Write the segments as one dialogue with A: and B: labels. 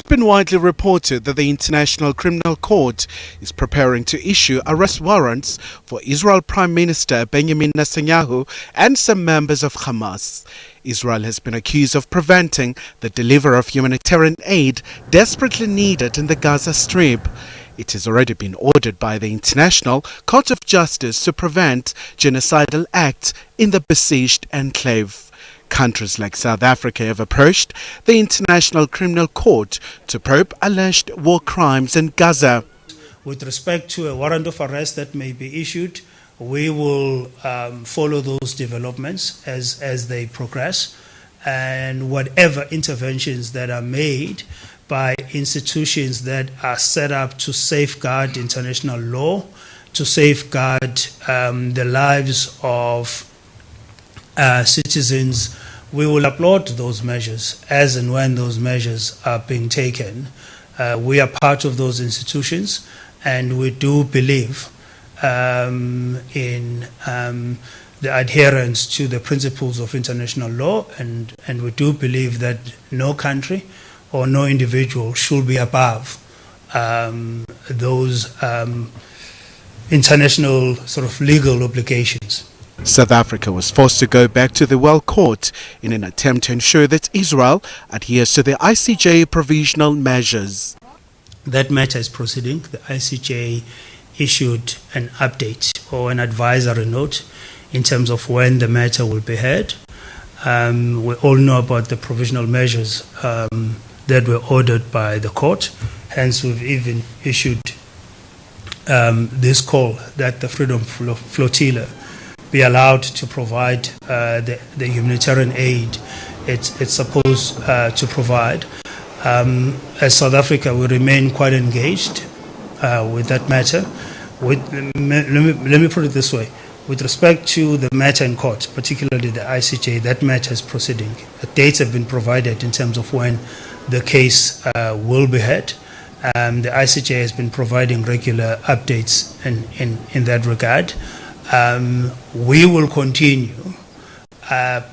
A: been widely reported that the International Criminal Court is preparing to issue arrest warrants for Israel Prime Minister Benjamin Netanyahu and some members of Hamas. Israel has been accused of preventing the delivery of humanitarian aid desperately needed in the Gaza Strip. It has already been ordered by the International Court of Justice to prevent genocidal acts in the besieged enclave. Countries like South Africa have approached the International Criminal Court to probe alleged war crimes in Gaza.
B: With respect to a warrant of arrest that may be issued, we will follow those developments as they progress, and whatever interventions that are made by institutions that are set up to safeguard international law, to safeguard the lives of citizens, we will applaud those measures as and when those measures are being taken. We are part of those institutions, and we do believe in the adherence to the principles of international law, and we do believe that no country or no individual should be above those international sort of legal obligations.
A: South Africa was forced to go back to the World Court in an attempt to ensure that Israel adheres to the ICJ provisional measures.
B: That matter is proceeding. The ICJ issued an update or an advisory note in terms of when the matter will be heard. We all know about the provisional measures that were ordered by the court. Hence, we've even issued this call that the Freedom Flotilla be allowed to provide the humanitarian aid it's supposed to provide. As South Africa, we remain quite engaged with that matter. Let me put it this way. With respect to the matter in court, particularly the ICJ, that matter is proceeding. The dates have been provided in terms of when the case will be heard. The ICJ has been providing regular updates in that regard. We will continue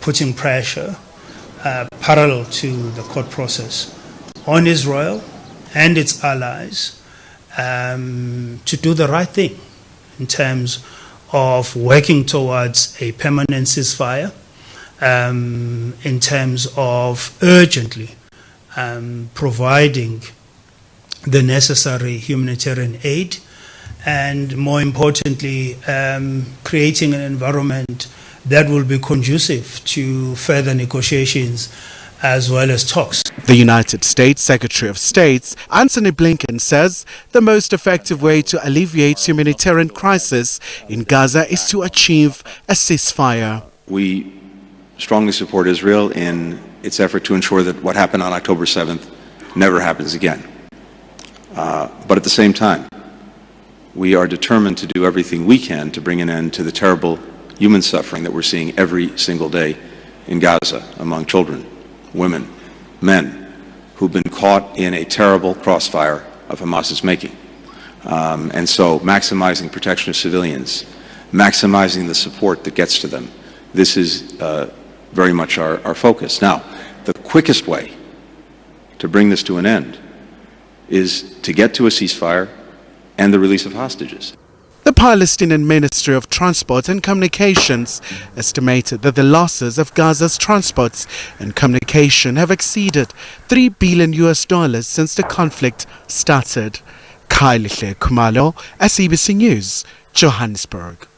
B: putting pressure parallel to the court process on Israel and its allies to do the right thing in terms of working towards a permanent ceasefire, in terms of urgently providing the necessary humanitarian aid, and more importantly, creating an environment that will be conducive to further negotiations as well as talks.
A: The United States Secretary of State, Antony Blinken, says the most effective way to alleviate humanitarian crisis in Gaza is to achieve a ceasefire.
C: We strongly support Israel in its effort to ensure that what happened on October 7th never happens again. But at the same time, we are determined to do everything we can to bring an end to the terrible human suffering that we're seeing every single day in Gaza among children, women, men who've been caught in a terrible crossfire of Hamas's making. And so maximizing protection of civilians, maximizing the support that gets to them, this is very much our focus. Now, the quickest way to bring this to an end is to get to a ceasefire and the release of hostages.
A: The Palestinian Ministry of Transport and Communications estimated that the losses of Gaza's transports and communication have exceeded $3 billion since the conflict started. Khayelihle, Khumalo, SABC News, Johannesburg.